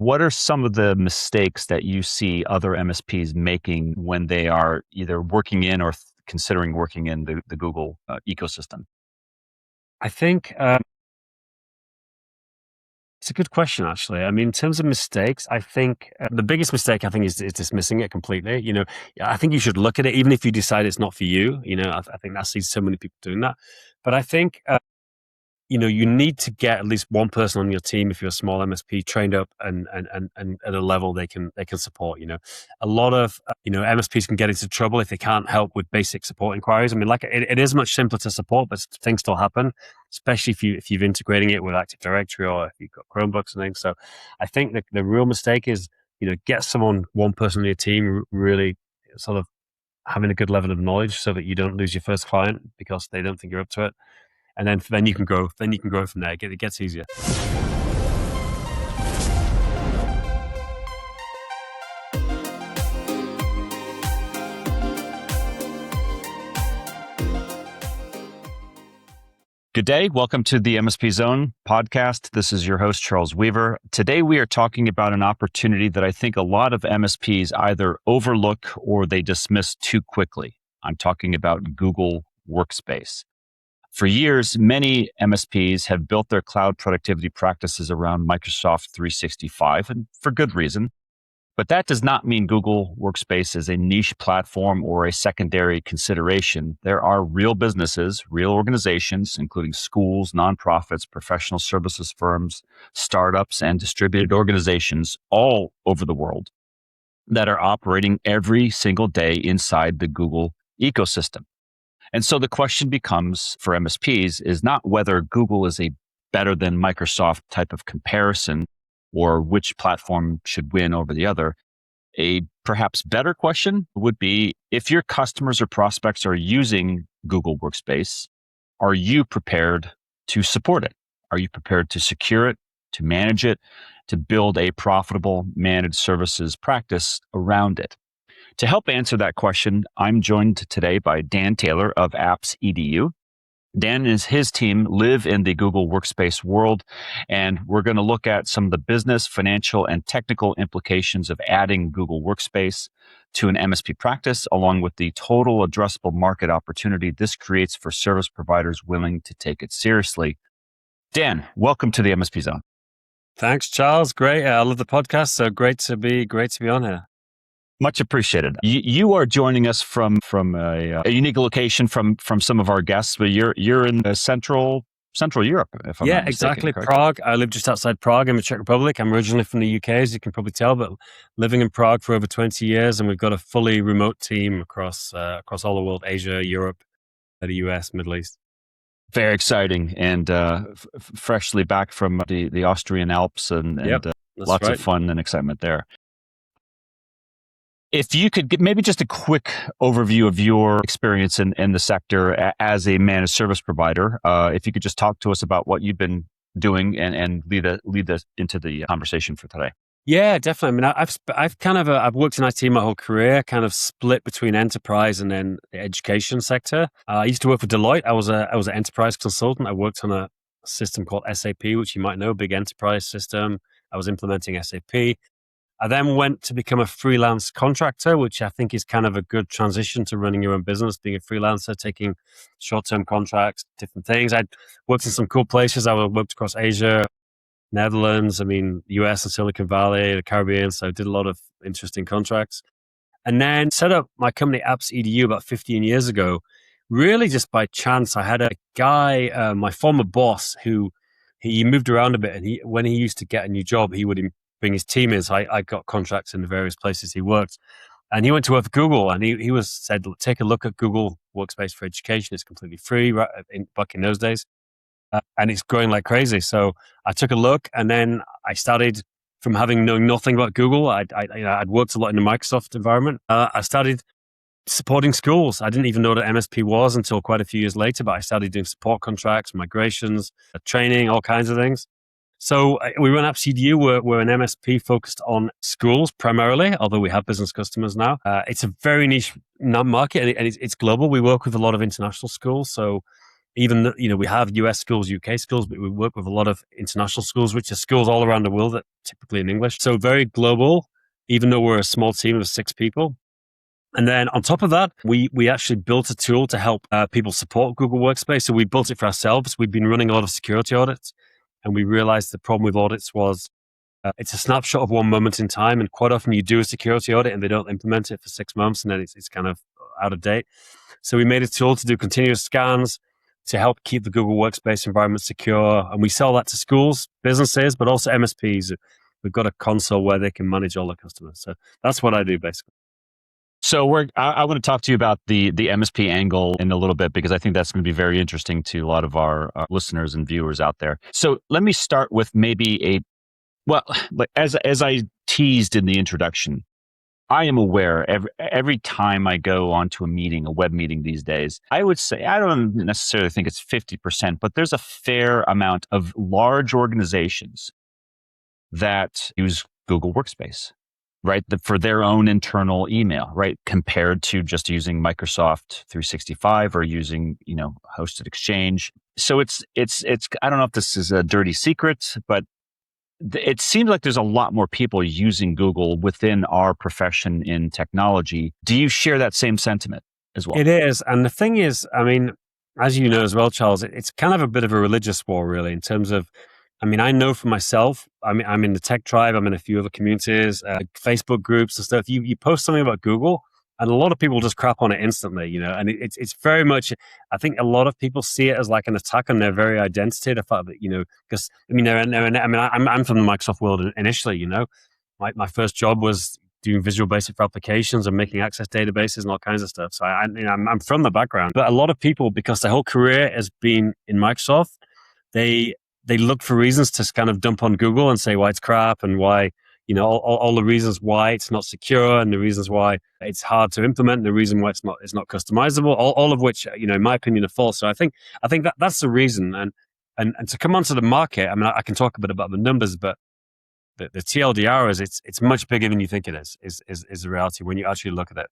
What are some of the mistakes that you see other MSPs making when they are either working in or considering working in the Google ecosystem? I think it's a good question, actually. I mean, in terms of mistakes, I think the biggest mistake I think is dismissing it completely. I think you should look at it, even if you decide it's not for you. I think I see so many people doing that. But I think you need to get at least one person on your team if you're a small MSP trained up and at a level they can support. A lot of MSPs can get into trouble if they can't help with basic support inquiries. I mean, like it is much simpler to support, but things still happen, especially if you're integrating it with Active Directory or if you've got Chromebooks and things. So I think the real mistake is get one person on your team really sort of having a good level of knowledge so that you don't lose your first client because they don't think you're up to it. And then you can grow. Then you can grow from there. It gets easier. Good day. Welcome to the MSP Zone podcast. This is your host, Charles Weaver. Today, we are talking about an opportunity that I think a lot of MSPs either overlook or they dismiss too quickly. I'm talking about Google Workspace. For years, many MSPs have built their cloud productivity practices around Microsoft 365, and for good reason. But that does not mean Google Workspace is a niche platform or a secondary consideration. There are real businesses, real organizations, including schools, nonprofits, professional services firms, startups, and distributed organizations all over the world that are operating every single day inside the Google ecosystem. And so the question becomes for MSPs is not whether Google is a better than Microsoft type of comparison or which platform should win over the other. A perhaps better question would be if your customers or prospects are using Google Workspace, are you prepared to support it? Are you prepared to secure it, to manage it, to build a profitable managed services practice around it? To help answer that question, I'm joined today by Dan Taylor of Apps EDU. Dan and his team live in the Google Workspace world, and we're going to look at some of the business, financial, and technical implications of adding Google Workspace to an MSP practice, along with the total addressable market opportunity this creates for service providers willing to take it seriously. Dan, welcome to the MSP Zone. Thanks, Charles. Great. I love the podcast. So great to be on here. Much appreciated. You are joining us from a unique location from some of our guests, but you're in the Central Europe, if I'm not mistaken. Exactly. Correct? Prague. I live just outside Prague in the Czech Republic. I'm originally from the UK, as you can probably tell, but living in Prague for over 20 years, and we've got a fully remote team across all the world: Asia, Europe, the US, Middle East. Very exciting, and freshly back from the Austrian Alps, and lots of fun and excitement there. If you could give maybe just a quick overview of your experience in the sector as a managed service provider, if you could just talk to us about what you've been doing and lead us into the conversation for today. Yeah, definitely. I mean, I've worked in IT my whole career, kind of split between enterprise and then the education sector. I used to work for Deloitte. I was an enterprise consultant. I worked on a system called SAP, which you might know, big enterprise system. I was implementing SAP. I then went to become a freelance contractor, which I think is kind of a good transition to running your own business, being a freelancer, taking short-term contracts, different things. I'd worked in some cool places. I worked across Asia, Netherlands, US and Silicon Valley, the Caribbean. So I did a lot of interesting contracts. And then set up my company, Apps EDU, about 15 years ago. Really just by chance, I had a guy, my former boss, who he moved around a bit. And when he used to get a new job, he would bring his team in. So I got contracts in the various places he worked. And he went to work for Google, and he said, take a look at Google Workspace for Education. It's completely free back in those days. And it's growing like crazy. So I took a look, and then I started from having known nothing about Google. I'd worked a lot in the Microsoft environment. I started supporting schools. I didn't even know what an MSP was until quite a few years later, but I started doing support contracts, migrations, training, all kinds of things. So we run Apps EDU. We're an MSP focused on schools primarily, although we have business customers now. It's a very niche market, and it's global. We work with a lot of international schools. So even, we have US schools, UK schools, but we work with a lot of international schools, which are schools all around the world that typically in English. So very global, even though we're a small team of 6 people. And then on top of that, we actually built a tool to help people support Google Workspace. So we built it for ourselves. We've been running a lot of security audits, and we realized the problem with audits was it's a snapshot of one moment in time. And quite often you do a security audit and they don't implement it for 6 months, and then it's kind of out of date. So we made a tool to do continuous scans to help keep the Google Workspace environment secure. And we sell that to schools, businesses, but also MSPs. We've got a console where they can manage all their customers. So that's what I do basically. So I want to talk to you about the MSP angle in a little bit, because I think that's going to be very interesting to a lot of our listeners and viewers out there. So let me start with maybe as I teased in the introduction, I am aware every time I go onto a meeting, a web meeting these days, I would say, I don't necessarily think it's 50%, but there's a fair amount of large organizations that use Google Workspace, right? For their own internal email, right? Compared to just using Microsoft 365 or using, hosted Exchange. So it's, I don't know if this is a dirty secret, but it seems like there's a lot more people using Google within our profession in technology. Do you share that same sentiment as well? It is. And the thing is, I mean, as you know as well, Charles, it's kind of a bit of a religious war, really, in terms of, I know for myself, I'm in the tech tribe, I'm in a few other communities, Facebook groups and stuff. You post something about Google, and a lot of people just crap on it instantly, and it's very much, I think a lot of people see it as like an attack on their very identity, the fact that, because, I'm from the Microsoft world initially, my first job was doing Visual Basic for applications and making access databases and all kinds of stuff. So I'm from the background. But a lot of people, because their whole career has been in Microsoft, they look for reasons to kind of dump on Google and say why it's crap and why, all the reasons why it's not secure and the reasons why it's hard to implement and the reason why it's not customizable, all of which, in my opinion, are false. So I think that's the reason. And to come onto the market, I can talk a bit about the numbers, but the TLDR is it's much bigger than you think it is the reality when you actually look at it.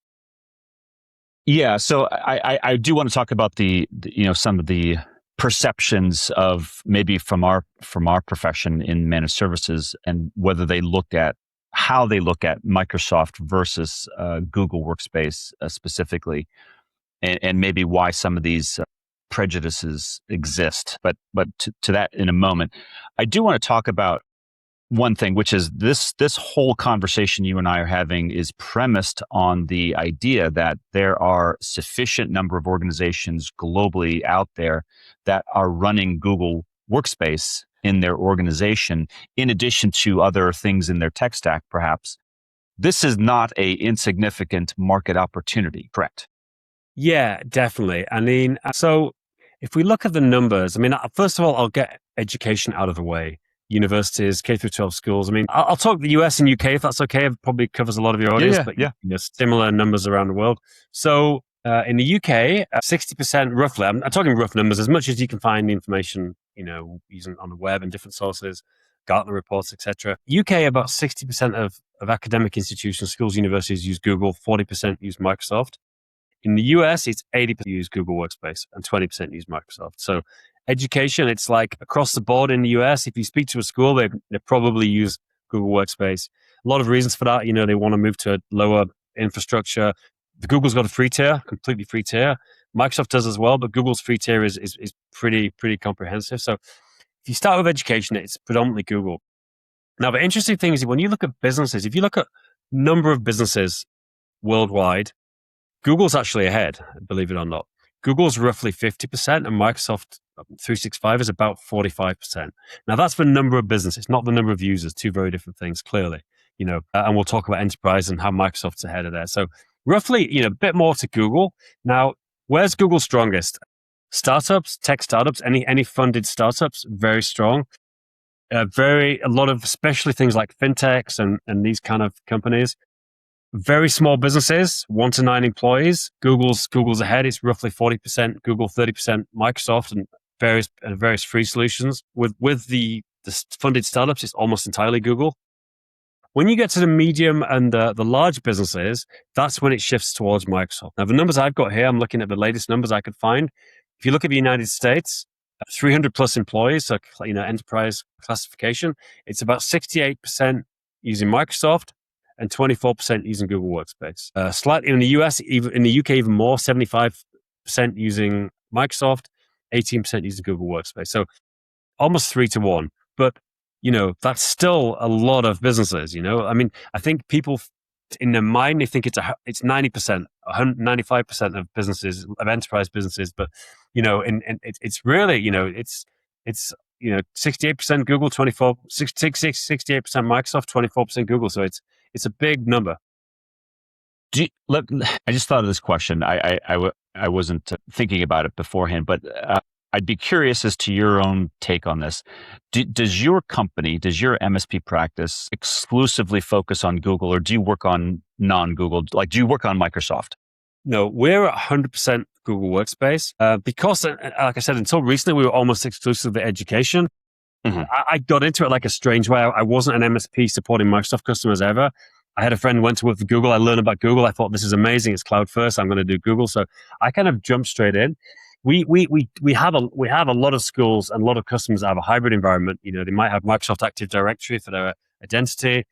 Yeah. So I do want to talk about the some of the perceptions of maybe from our profession in managed services, and whether how they look at Microsoft versus Google Workspace specifically, and maybe why some of these prejudices exist. But to that in a moment. I do want to talk about one thing, which is this whole conversation you and I are having is premised on the idea that there are sufficient number of organizations globally out there that are running Google Workspace in their organization, in addition to other things in their tech stack, perhaps. This is not a insignificant market opportunity, correct? Yeah, definitely. So if we look at the numbers, first of all, I'll get education out of the way. Universities, K through 12 schools. I'll talk the US and UK if that's okay. It probably covers a lot of your audience, Yeah. Similar numbers around the world. So in the UK, 60% roughly, I'm talking rough numbers, as much as you can find the information, using on the web and different sources, Gartner reports, etc. UK, about 60% of academic institutions, schools, universities use Google, 40% use Microsoft. In the US, it's 80% use Google Workspace and 20% use Microsoft. So education, it's like across the board in the US. If you speak to a school, they probably use Google Workspace. A lot of reasons for that. They want to move to a lower infrastructure. Google's got a free tier, completely free tier. Microsoft does as well, but Google's free tier is pretty comprehensive. So if you start with education, it's predominantly Google. Now, the interesting thing is when you look at businesses, if you look at number of businesses worldwide, Google's actually ahead, believe it or not. Google's roughly 50% and Microsoft 365 is about 45%. Now that's the number of businesses, not the number of users, two very different things, clearly. And we'll talk about enterprise and how Microsoft's ahead of there. So roughly, a bit more to Google. Now, where's Google strongest? Startups, tech startups, any funded startups, very strong. A lot of, especially things like fintechs and these kind of companies. Very small businesses, 1 to 9 employees. Google's ahead. It's roughly 40% Google, 30% Microsoft, and various free solutions. With the funded startups, it's almost entirely Google. When you get to the medium and the large businesses, that's when it shifts towards Microsoft. Now, the numbers I've got here, I'm looking at the latest numbers I could find. If you look at the United States, 300 plus employees, so enterprise classification, it's about 68% using Microsoft and 24% using Google Workspace. Slightly in the US, even in the UK, even more, 75% using Microsoft, 18% using Google Workspace. So almost 3-1. But that's still a lot of businesses. I mean, I think people in their mind, they think it's 90%, 95% of businesses, of enterprise businesses. But it's really, it's 68% Google, 68% Microsoft, 24% Google. So it's a big number. I just thought of this question. I wasn't thinking about it beforehand, but I'd be curious as to your own take on this. Does your MSP practice exclusively focus on Google, or do you work on non-Google? Like, do you work on Microsoft? No, we're 100% Google Workspace because, like I said, until recently, we were almost exclusively education. Mm-hmm. I got into it like a strange way. I wasn't an MSP supporting Microsoft customers ever. I had a friend who went to work for Google. I learned about Google. I thought, this is amazing. It's cloud first. I'm going to do Google. So I kind of jumped straight in. We have a lot of schools and a lot of customers that have a hybrid environment. They might have Microsoft Active Directory for their identity.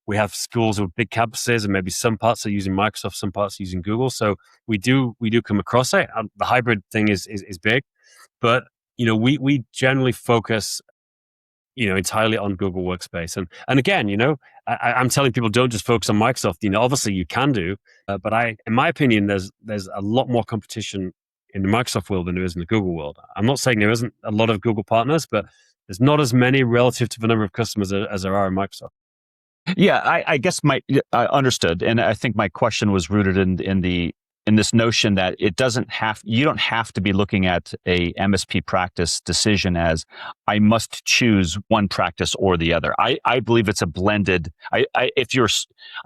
We have schools with big campuses, and maybe some parts are using Microsoft, some parts are using Google. So we do come across it. The hybrid thing is big, but we generally focus entirely on Google Workspace. And again, I'm telling people, don't just focus on Microsoft. Obviously you can do, but in my opinion, there's a lot more competition in the Microsoft world than there is in the Google world. I'm not saying there isn't a lot of Google partners, but there's not as many relative to the number of customers as there are in Microsoft. Yeah, I guess I understood, and I think my question was rooted in this notion that you don't have to be looking at a MSP practice decision as I must choose one practice or the other. I believe it's a blended. I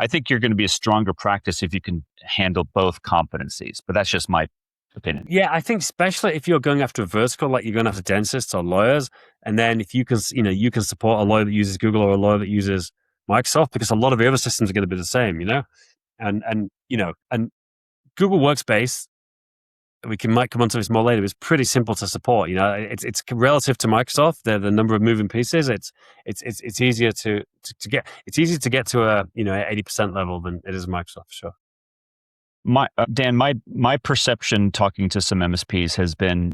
think you're going to be a stronger practice if you can handle both competencies, but that's just my opinion. Yeah, I think especially if you're going after a vertical, like you're going after dentists or lawyers, and then if you can support a lawyer that uses Google or a lawyer that uses Microsoft, because a lot of the other systems are going to be the same, and Google Workspace, might come onto this more later, is pretty simple to support. It's relative to Microsoft, the number of moving pieces. It's easier to get. It's easier to get to a 80% level than it is Microsoft, for sure. Dan, my perception talking to some MSPs has been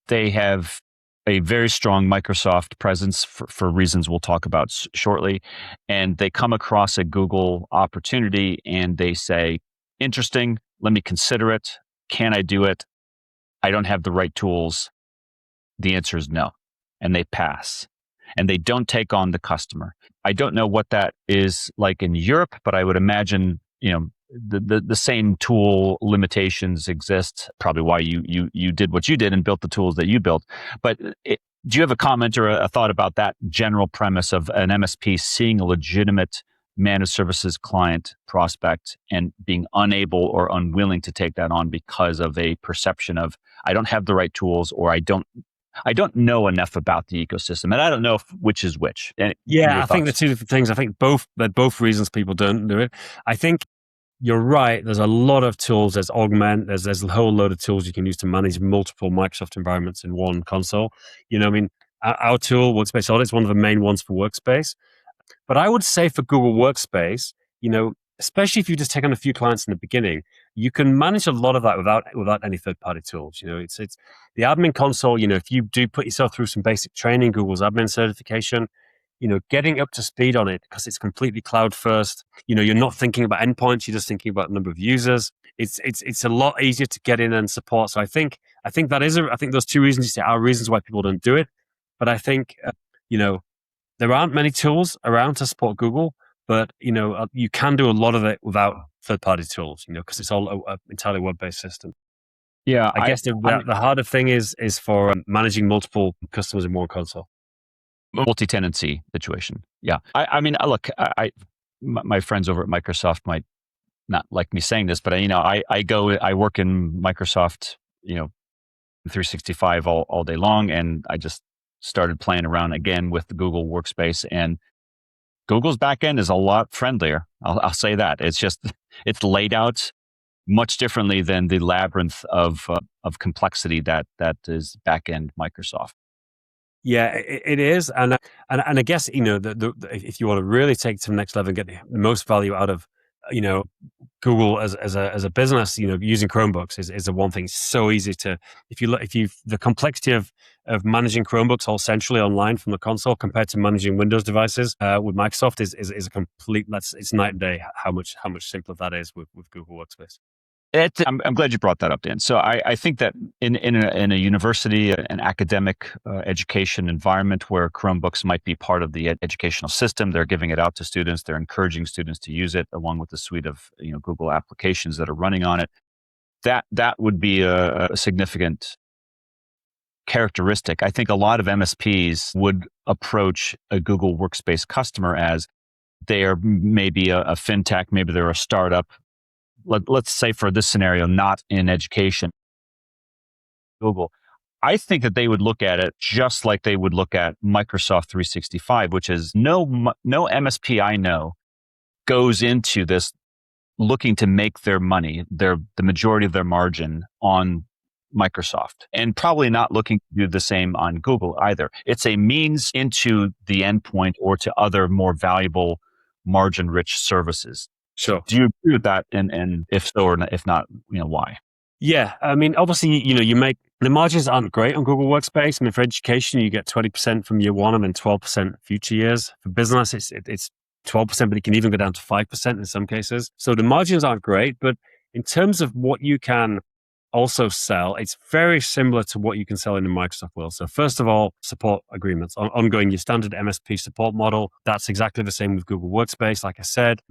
they have a very strong Microsoft presence for reasons we'll talk about shortly, and they come across a Google opportunity and they say, interesting, let me consider it. Can I do it? I don't have the right tools. The answer is no. And they pass. And they don't take on the customer. I don't know what that is like in Europe, but I would imagine, the same tool limitations exist. Probably why you did what you did and built the tools that you built. But do you have a comment or a thought about that general premise of an MSP seeing a legitimate managed services client prospect and being unable or unwilling to take that on because of a perception of I don't have the right tools, or I don't know enough about the ecosystem, and I don't know which is which. Yeah, I think they're two different things. I think they're both reasons people don't do it. I think you're right. There's a lot of tools. There's Augment. There's a whole load of tools you can use to manage multiple Microsoft environments in one console. Our tool, Workspace Audit, is one of the main ones for Workspace. But I would say for Google Workspace, especially if you just take on a few clients in the beginning, you can manage a lot of that without any third-party tools. It's the admin console. If you do put yourself through some basic training, Google's admin certification, getting up to speed on it, because it's completely cloud first. You're not thinking about endpoints; you're just thinking about the number of users. It's a lot easier to get in and support. So I think those two reasons you say are reasons why people don't do it. But I think there aren't many tools around to support Google, but you can do a lot of it without third-party tools. Because it's all an entirely web-based system. Yeah, I guess the harder thing is for managing multiple customers in one console. Multi-tenancy situation. Yeah, I mean, look, my friends over at Microsoft might not like me saying this, but I work in Microsoft, 365 all day long, and I just started playing around again with the Google Workspace, and Google's backend is a lot friendlier. I'll say that. It's laid out much differently than the labyrinth of complexity that is back-end Microsoft. Yeah, it is, and I guess if you want to really take it to the next level and get the most value out of Google as a business, using Chromebooks is the one thing. It's so easy to if you the complexity of managing Chromebooks all centrally online from the console compared to managing Windows devices with Microsoft is a complete. It's night and day how much simpler that is with Google Workspace. I'm glad you brought that up, Dan. So I think that in a university, an academic education environment where Chromebooks might be part of the educational system, they're giving it out to students, they're encouraging students to use it along with the suite of Google applications that are running on it. That would be a significant characteristic. I think a lot of MSPs would approach a Google Workspace customer as they are maybe a fintech, maybe they're a startup. Let's say for this scenario, not in education, Google, I think that they would look at it just like they would look at Microsoft 365, which is no MSP I know goes into this looking to make their money, the majority of their margin on Microsoft, and probably not looking to do the same on Google either. It's a means into the endpoint or to other more valuable margin-rich services. Sure. Do you agree with that? And if so, or if not, why? Yeah, I mean, obviously, you make the margins aren't great on Google Workspace. I mean, for education, you get 20% from year one and then 12% future years. For business, it's 12%, but it can even go down to 5% in some cases. So the margins aren't great, but in terms of what you can also sell, it's very similar to what you can sell in the Microsoft world. So first of all, support agreements, ongoing, your standard MSP support model. That's exactly the same with Google Workspace, like I said.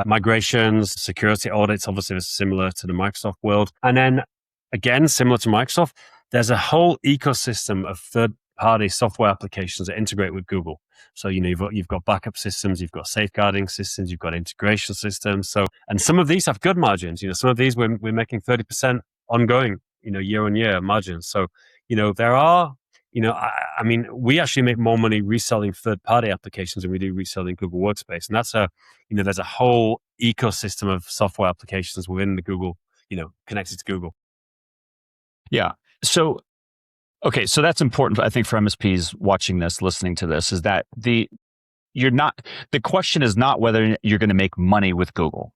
Migrations, security audits, obviously is similar to the Microsoft world. And then again, similar to Microsoft, there's a whole ecosystem of third-party software applications that integrate with Google. So, you've got backup systems, you've got safeguarding systems, you've got integration systems. So, and some of these have good margins. Some of these we're making 30% ongoing, year on year margins. So, there are, I mean, we actually make more money reselling third-party applications than we do reselling Google Workspace. And that's there's a whole ecosystem of software applications within the Google, connected to Google. Yeah. So, okay. So that's important, I think, for MSPs watching this, listening to this, is that the question is not whether you're going to make money with Google.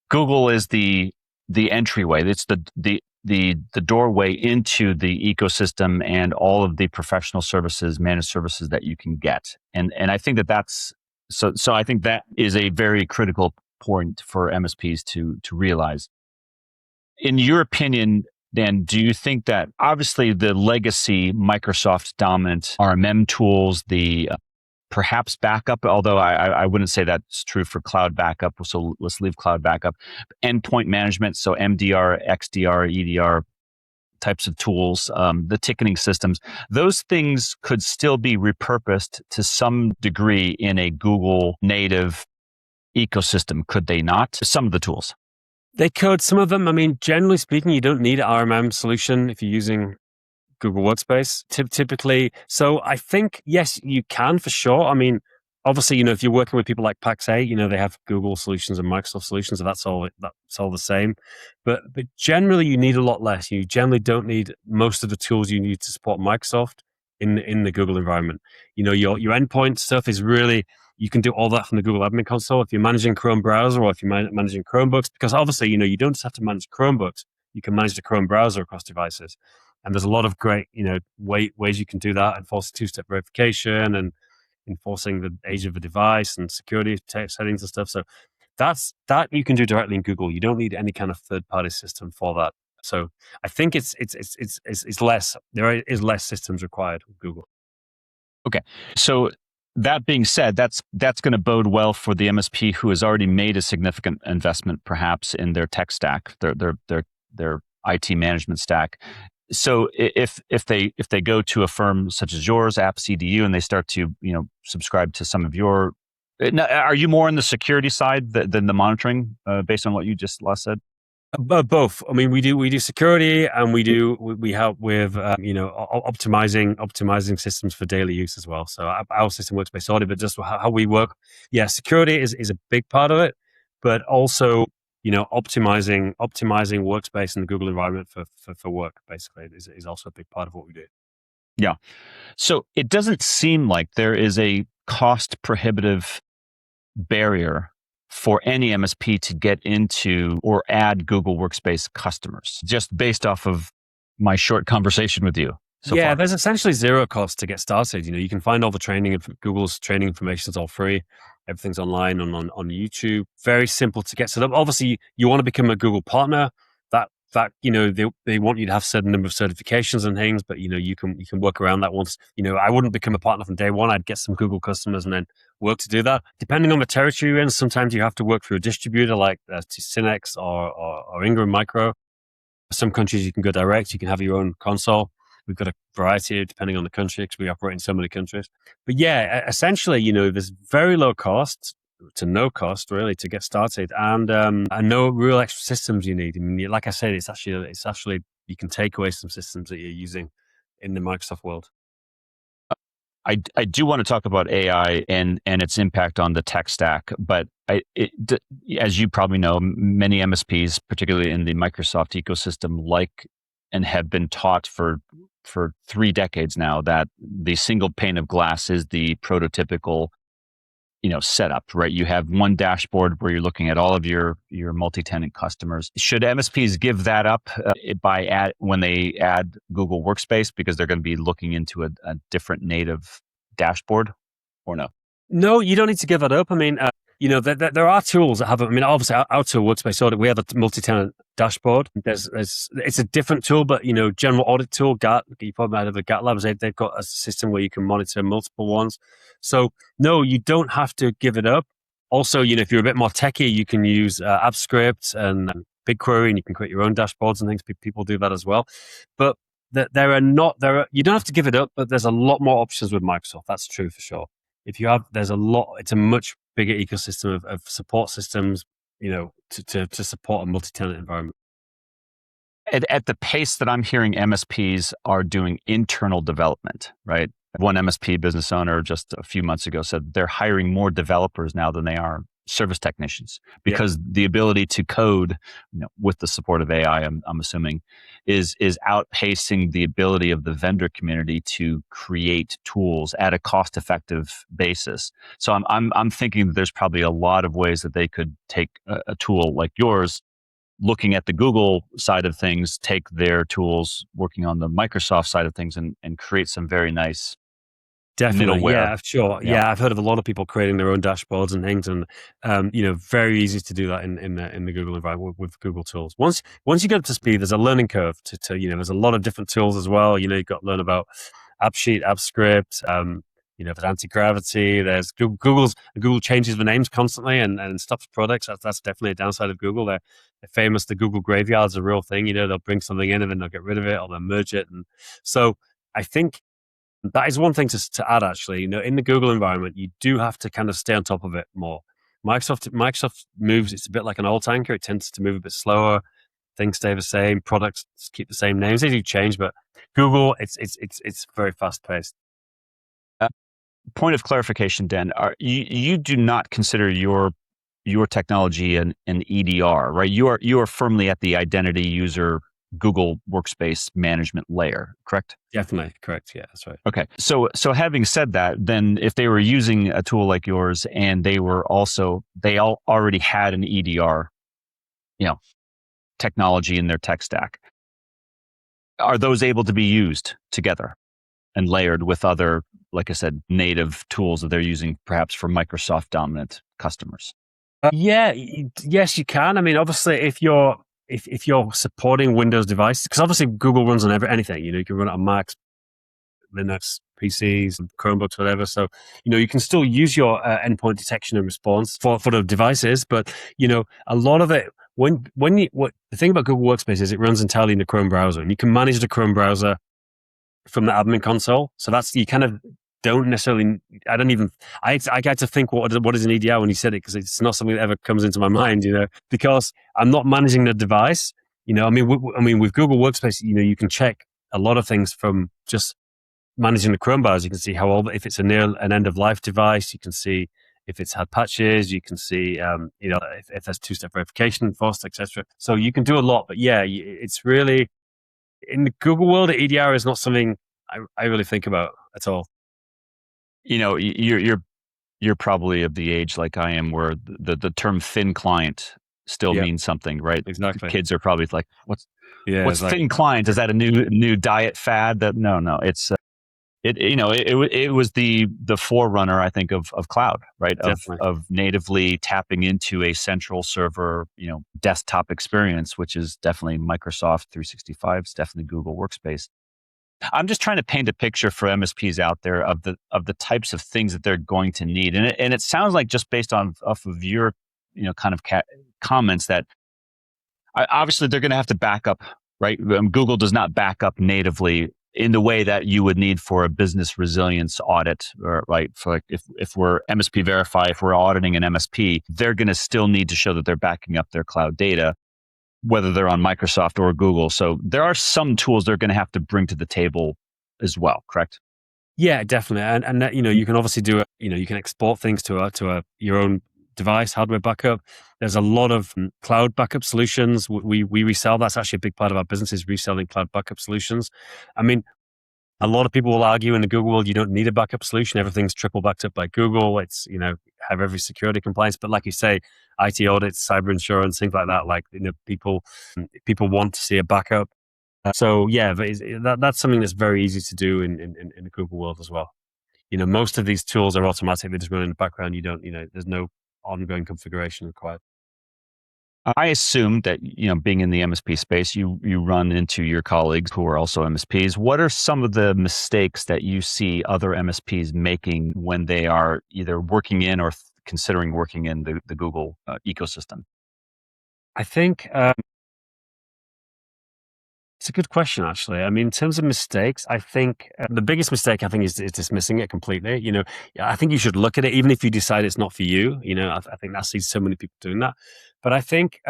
Google is the entryway. It's the doorway into the ecosystem and all of the professional services, managed services that you can get. And I think that's so I think that is a very critical point for MSPs to realize. In your opinion, Dan, do you think that obviously the legacy Microsoft dominant RMM tools, the perhaps backup, although I wouldn't say that's true for cloud backup, so let's leave cloud backup, endpoint management, so MDR, XDR, EDR types of tools, the ticketing systems, those things could still be repurposed to some degree in a Google native ecosystem, could they not? Some of the tools. They could, some of them. I mean, generally speaking, you don't need an RMM solution if you're using Google Workspace typically. So I think, yes, you can for sure. I mean, obviously, if you're working with people like Pax8, they have Google solutions and Microsoft solutions, so that's all the same. But generally, you need a lot less. You generally don't need most of the tools you need to support Microsoft in the Google environment. Your endpoint stuff is really, you can do all that from the Google Admin Console. If you're managing Chrome browser or if you're managing Chromebooks, because obviously, you don't just have to manage Chromebooks. You can manage the Chrome browser across devices. And there's a lot of great, ways you can do that, enforcing two-step verification and enforcing the age of the device and security settings and stuff. So that you can do directly in Google. You don't need any kind of third-party system for that. So I think it's less. There is less systems required with Google. Okay, so that being said, that's going to bode well for the MSP who has already made a significant investment, perhaps in their tech stack, their IT management stack. So if they go to a firm such as yours, Apps EDU, and they start to subscribe to some of your, are you more on the security side than the monitoring, based on what you just last said? Both. I mean, we do security, and we help with optimizing systems for daily use as well. So our system Workspace Audit, but just how we work. Yeah, security is a big part of it, but also optimizing Workspace in the Google environment for work basically is also a big part of what we do. Yeah. So it doesn't seem like there is a cost prohibitive barrier for any MSP to get into or add Google Workspace customers, just based off of my short conversation with you so far. There's essentially zero cost to get started. You can find all the training, Google's training information is all free. Everything's online on YouTube. Very simple to get set up. Obviously, you want to become a Google partner. That they want you to have a certain number of certifications and things, but you can work around that once. I wouldn't become a partner from day one. I'd get some Google customers and then work to do that. Depending on the territory you're in, sometimes you have to work through a distributor like Synex or Ingram Micro. Some countries you can go direct. You can have your own console. We've got a variety depending on the country because we operate in so many countries. But essentially, there's very low cost to no cost really to get started, and no real extra systems you need. I mean, like I said, it's actually you can take away some systems that you're using in the Microsoft world. I do want to talk about AI and its impact on the tech stack, but as you probably know, many MSPs, particularly in the Microsoft ecosystem, like and have been taught for 3 decades now that the single pane of glass is the prototypical setup, right? You have one dashboard where you're looking at all of your multi-tenant customers. Should MSPs give that up when they add Google Workspace because they're going to be looking into a different native dashboard, or no? No, you don't need to give that up. I mean, there are tools that have. I mean, obviously, our tool, Workspace Audit, we have a multi-tenant dashboard. It's a different tool, but general audit tool, GAT. You probably might have a GAT Labs. They've got a system where you can monitor multiple ones. So no, you don't have to give it up. Also, if you're a bit more techie, you can use AppScript and BigQuery, and you can create your own dashboards and things. People do that as well. But you don't have to give it up. But there's a lot more options with Microsoft. That's true for sure. It's a much bigger ecosystem of support systems, to support a multi-tenant environment. At the pace that I'm hearing MSPs are doing internal development, right? One MSP business owner just a few months ago said they're hiring more developers now than they are service technicians because the ability to code, with the support of AI, I'm assuming, is outpacing the ability of the vendor community to create tools at a cost-effective basis. So I'm thinking that there's probably a lot of ways that they could take a tool like yours, looking at the Google side of things, take their tools working on the Microsoft side of things, and create some very nice Definitely, middleware. yeah, sure. Yeah, I've heard of a lot of people creating their own dashboards and things, and very easy to do that in the Google environment with Google tools. Once you get up to speed, there's a learning curve to there's a lot of different tools as well. You've got to learn about AppSheet, AppScript. There's anti-gravity. There's Google changes the names constantly and stops products. That's definitely a downside of Google. They're famous. The Google graveyard's a real thing. They'll bring something in and then they'll get rid of it or they'll merge it. And so I think that is one thing to add, actually. In the Google environment, you do have to kind of stay on top of it more. Microsoft moves, it's a bit like an oil tanker. It tends to move a bit slower. Things stay the same. Products keep the same names. They do change, but Google, it's very fast paced. Point of clarification, Dan, you do not consider your technology an EDR, right? You are firmly at the identity user Google Workspace management layer, correct? Definitely correct. Yeah, that's right. Okay. So having said that, then if they were using a tool like yours and they already had an EDR, technology in their tech stack, are those able to be used together and layered with other, like I said, native tools that they're using perhaps for Microsoft dominant customers? Yes, you can. I mean, obviously, if you're supporting Windows devices, because obviously Google runs on anything. You can run it on Macs, Linux, PCs, Chromebooks, whatever. So you can still use your endpoint detection and response for the devices, but a lot of it. The thing about Google Workspace is it runs entirely in the Chrome browser, and you can manage the Chrome browser from the admin console. So you kind of don't necessarily. I got to think what is an EDR when you said it, because it's not something that ever comes into my mind. Because I'm not managing the device. I mean, with Google Workspace, you can check a lot of things from just managing the Chrome browser. You can see how old, if it's a near an end of life device. You can see if it's had patches. You can see, if there's two-step verification enforced, etc. So you can do a lot. But yeah, it's really in the Google world. EDR is not something I really think about at all. You're probably of the age like I am where the term thin client still Yeah, means something, right? exactly. Kids are probably like, Yeah, what's exactly. thin client? Is that a new diet fad? That no, it's it was the forerunner, I think, of cloud, right? Definitely. Of natively tapping into a central server, desktop experience, which is definitely Microsoft 365. It's definitely Google Workspace. I'm just trying to paint a picture for MSPs out there of the types of things that they're going to need, and it sounds like just based on off of your kind of comments that obviously they're going to have to back up, right? Google does not back up natively in the way that you would need for a business resilience audit, or right? For like if we're MSP verify, if we're auditing an MSP, they're going to still need to show that they're backing up their cloud data, whether they're on Microsoft or Google. So there are some tools they're going to have to bring to the table as well, correct? Yeah, definitely. And that, you can obviously do you can export things to your own device, hardware backup. There's a lot of cloud backup solutions. We resell. That's actually a big part of our business, is reselling cloud backup solutions. I mean, a lot of people will argue in the Google world, you don't need a backup solution. Everything's triple backed up by Google. It's, have every security compliance. But like you say, IT audits, cyber insurance, things like that, people want to see a backup. So yeah, that's something that's very easy to do in the Google world as well. Most of these tools are automatic. They just run in the background. You don't, there's no ongoing configuration required. I assume that being in the MSP space, you run into your colleagues who are also MSPs. What are some of the mistakes that you see other MSPs making when they are either working in or considering working in the Google ecosystem? I think it's a good question, actually. I mean, in terms of mistakes, I think the biggest mistake is dismissing it completely. I think you should look at it, even if you decide it's not for you. I think I see so many people doing that. But I think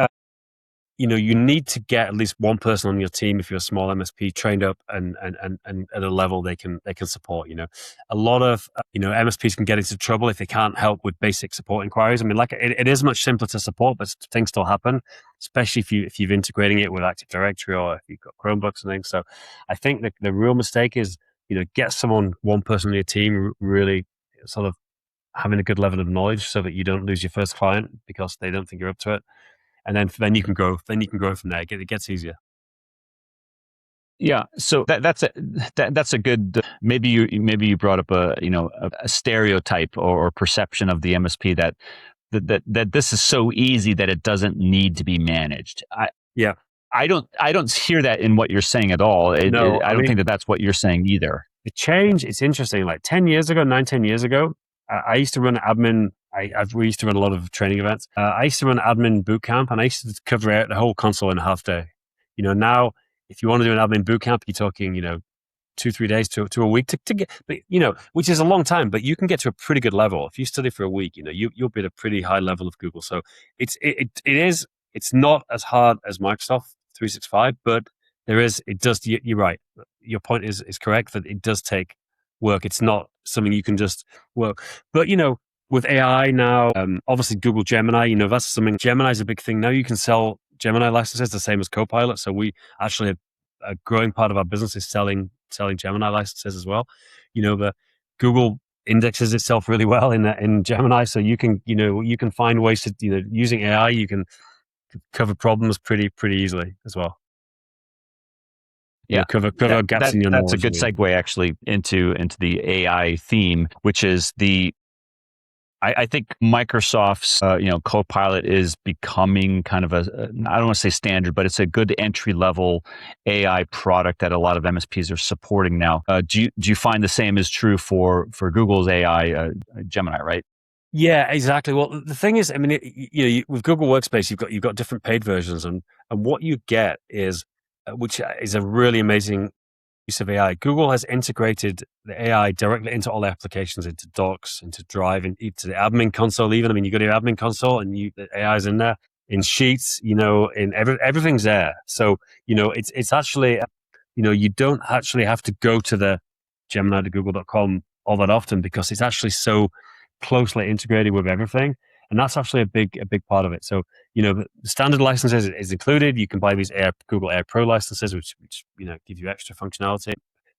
you need to get at least one person on your team, if you're a small MSP, trained up and at a level they can support. A lot of MSPs can get into trouble if they can't help with basic support inquiries. I mean, like it is much simpler to support, but things still happen, especially if you're integrating it with Active Directory or if you've got Chromebooks and things. So I think the real mistake is get one person on your team really sort of having a good level of knowledge, so that you don't lose your first client because they don't think you're up to it. And then you can grow. Then you can grow from there. It gets easier. Yeah, so that's a good. Maybe you brought up a stereotype or perception of the MSP that this is so easy that it doesn't need to be managed. Yeah. I don't hear that in what you're saying at all. No, I don't think that's what you're saying either. The change, it's interesting. Like 10 years ago, 10 years ago, I used to run admin. We used to run a lot of training events. I used to run admin boot camp, and I used to cover out the whole console in a half day. Now, if you want to do an admin boot camp, you're talking, 2-3 days to a week to get, but which is a long time, but you can get to a pretty good level. If you study for a week, you'll be at a pretty high level of Google. So it's not as hard as Microsoft 365, but you're right. Your point is correct, that it does take work. It's not something you can just work. But, with AI now, obviously Google Gemini, that's something. Gemini is a big thing now. You can sell Gemini licenses the same as Copilot. So we actually have a growing part of our business is selling Gemini licenses as well. The Google indexes itself really well in Gemini, so you can find ways to using AI, you can cover problems pretty easily as well. Yeah, cover gaps in your knowledge. That's a good segue actually into the AI theme, which is I think Microsoft's Copilot is becoming kind of I don't want to say standard, but it's a good entry level AI product that a lot of MSPs are supporting now. Do you find the same is true for Google's AI Gemini, right? Yeah, exactly. Well, the thing is, I mean, with Google Workspace, you've got different paid versions, and what you get is, which is a really amazing use of AI. Google has integrated the AI directly into all the applications, into Docs, into Drive, into the admin console. Even, I mean, you go to your admin console and the AI is in there, in Sheets. In everything's there. So it's actually, you don't actually have to go to the Gemini to Google.com all that often, because it's actually so closely integrated with everything. And that's actually a big part of it. So, the standard licenses is included. You can buy these Google Air Pro licenses, which give you extra functionality.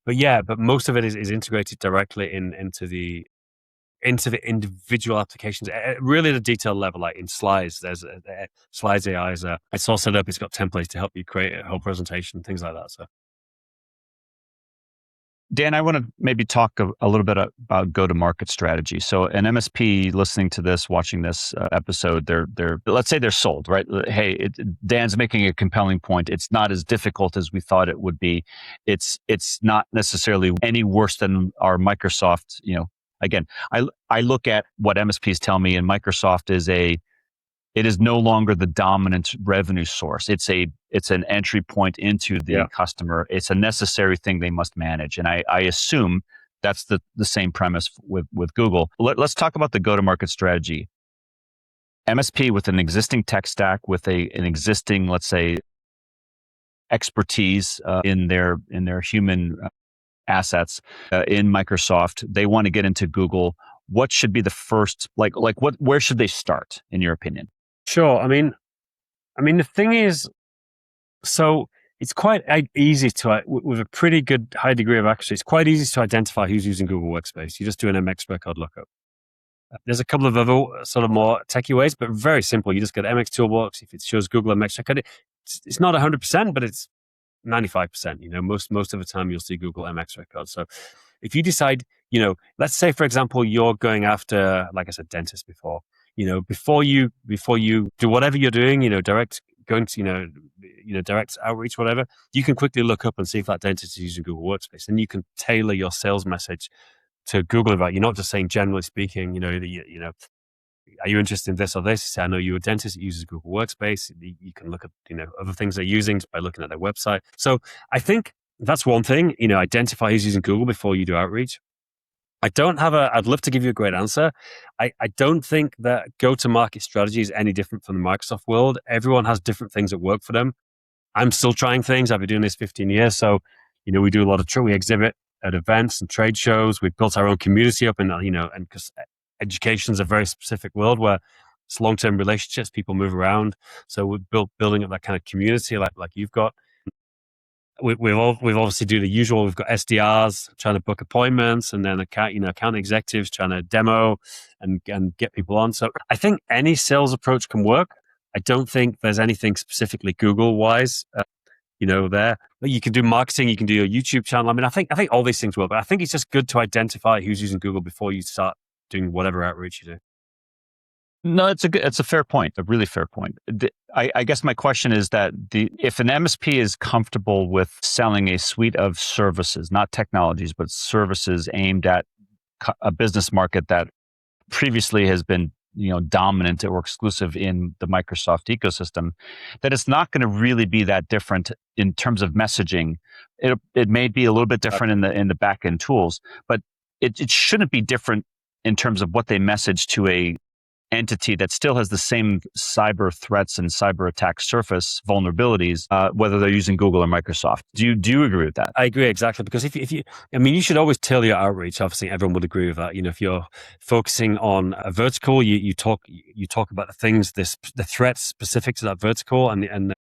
But most of it is integrated directly into the individual applications, really at a detailed level. Like in Slides, there's Slides AI it's all set up. It's got templates to help you create a whole presentation, things like that. So, Dan, I want to maybe talk a little bit about go-to-market strategy. So an MSP listening to this, watching this episode, they're let's say they're sold, right? Hey, Dan's making a compelling point. It's not as difficult as we thought it would be. It's not necessarily any worse than our Microsoft. Again, I look at what MSPs tell me, and Microsoft it is no longer the dominant revenue source. It's an entry point into the customer. It's a necessary thing they must manage. And I assume that's the same premise with Google. Let's talk about the go-to-market strategy. MSP with an existing tech stack, with an existing, let's say, expertise in their human assets in Microsoft. They want to get into Google. What should be the first, where should they start, in your opinion? Sure. I mean, the thing is, so it's quite easy to, with a pretty good high degree of accuracy, it's quite easy to identify who's using Google Workspace. You just do an MX record lookup. There's a couple of other sort of more techie ways, but very simple. You just go to MX Toolbox. If it shows Google MX record, it's not 100%, but it's 95%. Most of the time you'll see Google MX records. So if you decide, let's say, for example, you're going after, like I said, dentists before. Before you do whatever you're doing, direct outreach, whatever, you can quickly look up and see if that dentist is using Google Workspace, and you can tailor your sales message to Google about. You're not just saying, generally speaking, are you interested in this or this? I know you're a dentist that uses Google Workspace. You can look at other things they're using by looking at their website. So I think that's one thing. Identify who's using Google before you do outreach. I'd love to give you a great answer. I don't think that go-to-market strategy is any different from the Microsoft world. Everyone has different things that work for them. I'm still trying things. I've been doing this 15 years. So, we do a lot of we exhibit at events and trade shows. We've built our own community up, and because education is a very specific world where it's long-term relationships, people move around. So we're building up that kind of community like you've got. We've obviously do the usual. We've got SDRs trying to book appointments, and then account executives trying to demo and get people on. So I think any sales approach can work. I don't think there's anything specifically Google wise, there. But you can do marketing. You can do your YouTube channel. I think all these things work. But I think it's just good to identify who's using Google before you start doing whatever outreach you do. No, it's a fair point, a really fair point. I guess my question is that if an MSP is comfortable with selling a suite of services, not technologies, but services aimed at a business market that previously has been dominant or exclusive in the Microsoft ecosystem, that it's not going to really be that different in terms of messaging. It may be a little bit different in the back end tools, but it shouldn't be different in terms of what they message to a entity that still has the same cyber threats and cyber attack surface vulnerabilities, whether they're using Google or Microsoft. Do you agree with that? I agree exactly, because if you, you should always tailor your outreach. Obviously, everyone would agree with that. If you're focusing on a vertical, you talk about the threats specific to that vertical, and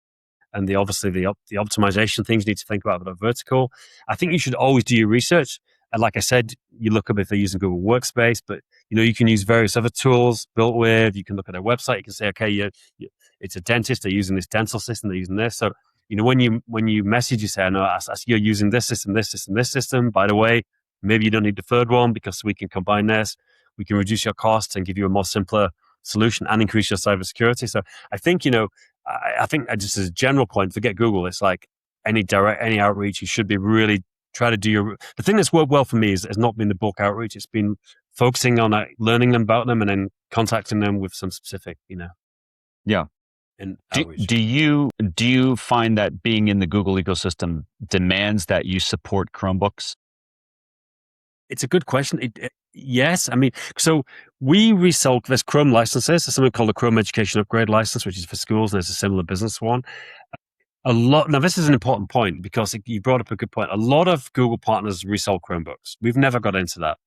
obviously the optimization things you need to think about that vertical. I think you should always do your research. And like I said, you look up if they're using Google Workspace, but you can use various other tools built with. You can look at their website. You can say, okay, it's a dentist. They're using this dental system. They're using this. So when you message, you say, I know you're using this system, this system, this system. By the way, maybe you don't need the third one because we can combine this. We can reduce your costs and give you a more simpler solution and increase your cybersecurity. So I think I think just as a general point, forget Google. It's like any outreach, you should be really try to do the thing that's worked well for me has not been the bulk outreach. It's been focusing on learning about them and then contacting them with some specific, Yeah. And do you find that being in the Google ecosystem demands that you support Chromebooks? It's a good question. Yes. So we resell, there's Chrome licenses. There's something called the Chrome Education Upgrade license, which is for schools. And there's a similar business one. Now, this is an important point because you brought up a good point. A lot of Google partners resell Chromebooks. We've never got into that.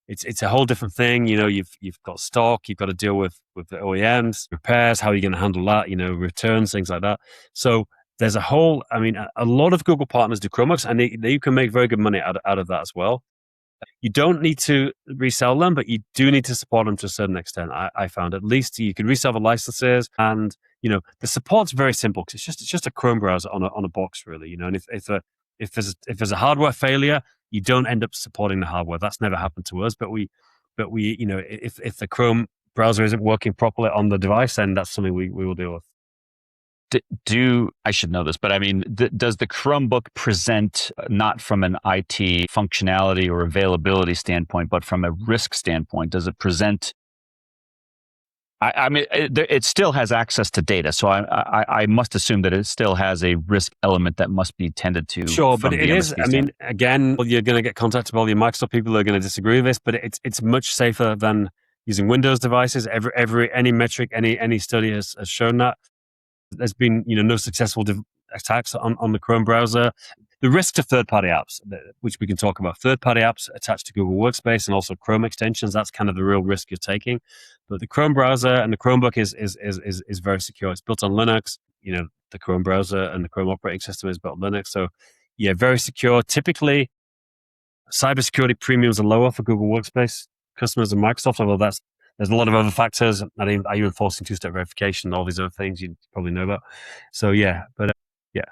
it's a whole different thing. You've got stock, you've got to deal with the OEMs, repairs, how are you going to handle that, returns, things like that. So there's a lot of Google partners do Chromebooks, and they can make very good money out of that as well. You don't need to resell them, but you do need to support them to a certain extent. I found at least you can resell the licenses, and the support's very simple because it's just a Chrome browser on a box, really. And if there's a hardware failure, you don't end up supporting the hardware. That's never happened to us, but if the Chrome browser isn't working properly on the device, then that's something we will deal with. I should know this, but I mean, does the Chromebook present not from an IT functionality or availability standpoint, but from a risk standpoint? Does it present? I mean, it still has access to data, so I must assume that it still has a risk element that must be tended to. Sure, but it is. I mean, again, you're going to get contacted by all your Microsoft people who are going to disagree with this, but it's much safer than using Windows devices. Any metric, any study has shown that. There's been no successful attacks on the Chrome browser. The risk to third-party apps, which we can talk about, third-party apps attached to Google Workspace and also Chrome extensions, that's kind of the real risk you're taking. But the Chrome browser and the Chromebook is very secure. It's built on Linux. The Chrome browser and the Chrome operating system is built on Linux. So yeah, very secure. Typically, cybersecurity premiums are lower for Google Workspace customers than Microsoft, although there's a lot of other factors. Are you enforcing two-step verification and all these other things you probably know about? So yeah, but yeah.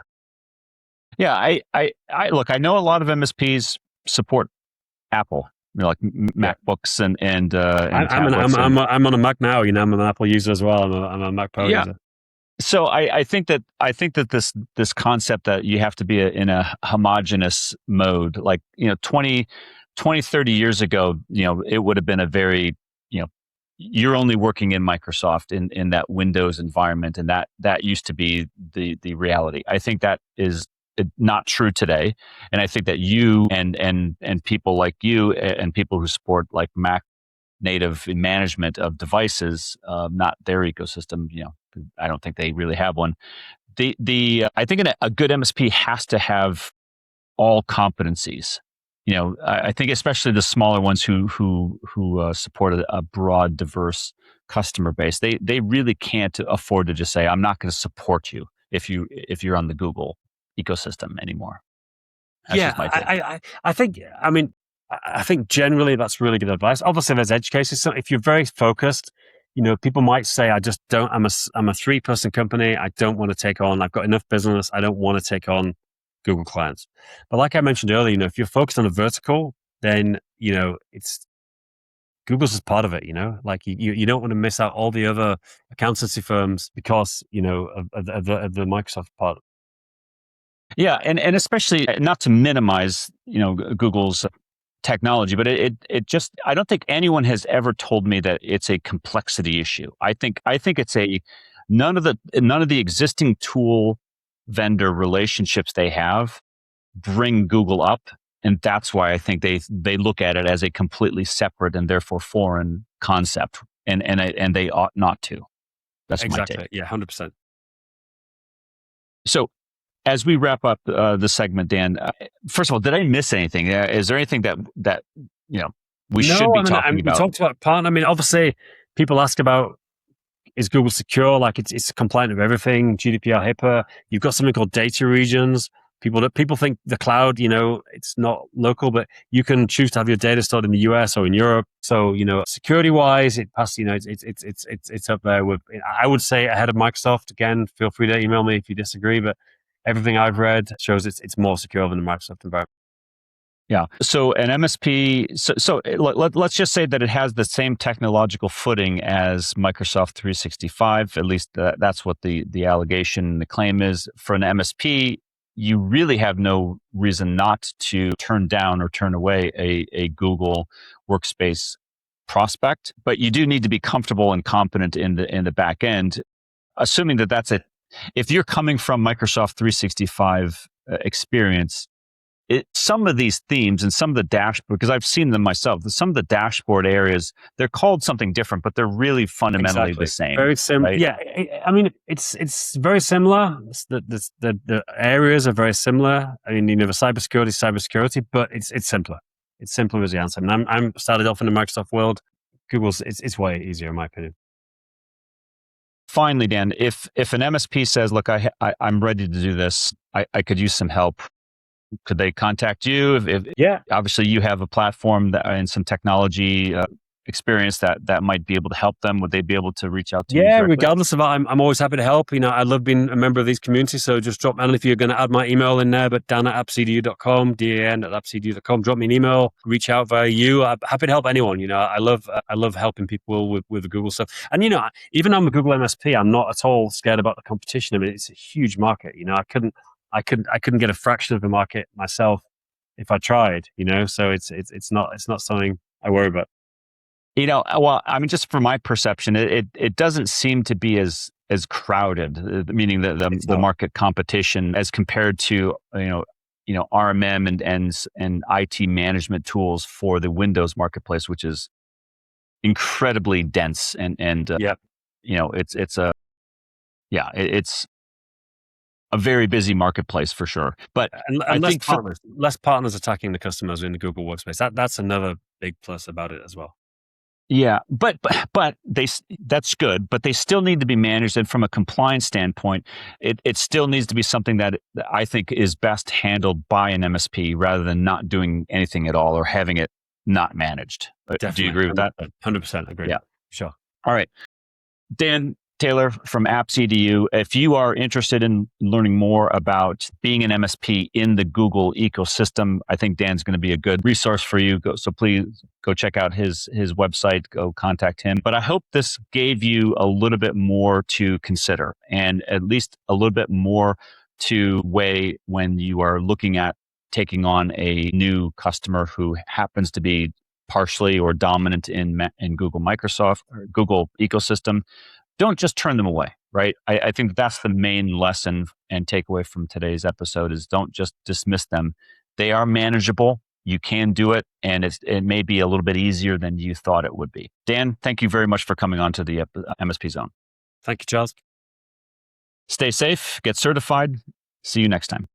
Yeah, I look. I know a lot of MSPs support Apple, like MacBooks and I'm on a Mac now. I'm an Apple user as well. I'm a Mac Pro user. So I think that this concept that you have to be in a homogeneous mode, like 20, 30 years ago, it would have been a very you're only working in Microsoft in that Windows environment, and that used to be the reality. I think that is not true today, and I think that you and people like you and people who support like Mac native management of devices, not their ecosystem. I don't think they really have one. I think a good MSP has to have all competencies. I think especially the smaller ones who support a broad, diverse customer base, they really can't afford to just say, "I'm not going to support you if you're on the Google ecosystem anymore." That's I think generally that's really good advice. Obviously, there's edge cases. So if you're very focused, people might say, "I just don't. I'm a 3-person company. I don't want to take on. I've got enough business. I don't want to take on Google clients." But like I mentioned earlier, if you're focused on a vertical, then it's Google's is part of it. Like you don't want to miss out all the other accountancy firms because of the Microsoft part. Yeah, and especially not to minimize Google's technology, but it just, I don't think anyone has ever told me that it's a complexity issue. I think it's none of the existing tool vendor relationships they have bring Google up, and that's why I think they look at it as a completely separate and therefore foreign concept, and they ought not to. That's exactly my take. Yeah, 100%. So, as we wrap up the segment, Dan, first of all, did I miss anything? Is there anything that we should be talking about? We talked about partner. I mean, obviously, people ask about, is Google secure? Like it's compliant with everything, GDPR, HIPAA. You've got something called data regions. People think the cloud, it's not local, but you can choose to have your data stored in the US or in Europe. So, security wise, it passes, it's up there with, I would say, ahead of Microsoft. Again, feel free to email me if you disagree, but everything I've read shows it's more secure than the Microsoft environment. Yeah. So an MSP, let's just say that it has the same technological footing as Microsoft 365. At least that's what the allegation, the claim is. For an MSP, you really have no reason not to turn down or turn away a Google Workspace prospect, but you do need to be comfortable and competent in the back end, assuming that that's it. If you're coming from Microsoft 365 experience, some of these themes and some of the dashboard, because I've seen them myself, some of the dashboard areas, they're called something different, but they're really fundamentally the same. Very similar. Right? Yeah, I mean, it's very similar. The areas are very similar. I mean, the cybersecurity, but it's simpler. It's simple as the answer. And I'm started off in the Microsoft world. Google's it's way easier in my opinion. Finally, Dan, if an MSP says, "Look, I'm ready to do this. I could use some help," could they contact you? Yeah. Obviously, you have a platform and some technology experience that might be able to help them. Would they be able to reach out to you Yeah, directly? regardless of that, I'm always happy to help. I love being a member of these communities. So just drop, and if you're going to add my email in there, but dan@appsedu.com, dan@appsedu.com, drop me an email, reach out via you. I'm happy to help anyone. I love helping people with the Google stuff. And, even though I'm a Google MSP, I'm not at all scared about the competition. I mean, it's a huge market. I couldn't get a fraction of the market myself if I tried, so it's not something I worry about. Well, I mean, just from my perception, it doesn't seem to be as crowded, meaning the market competition as compared to RMM and IT management tools for the Windows marketplace, which is incredibly dense and it's a very busy marketplace for sure. But I think less partners attacking the customers in the Google Workspace. That's another big plus about it as well. Yeah, but that's good, but they still need to be managed. And from a compliance standpoint, it still needs to be something that I think is best handled by an MSP rather than not doing anything at all or having it not managed. Definitely. Do you agree with that? 100% agree. Yeah. Sure. All right. Dan Taylor from Apps EDU, if you are interested in learning more about being an MSP in the Google ecosystem, I think Dan's going to be a good resource for you. So please go check out his website, go contact him. But I hope this gave you a little bit more to consider and at least a little bit more to weigh when you are looking at taking on a new customer who happens to be partially or dominant in Google Microsoft or Google ecosystem. Don't just turn them away, right? I think that's the main lesson and takeaway from today's episode is don't just dismiss them. They are manageable. You can do it, and it may be a little bit easier than you thought it would be. Dan, thank you very much for coming on to the MSP Zone. Thank you, Charles. Stay safe, get certified. See you next time.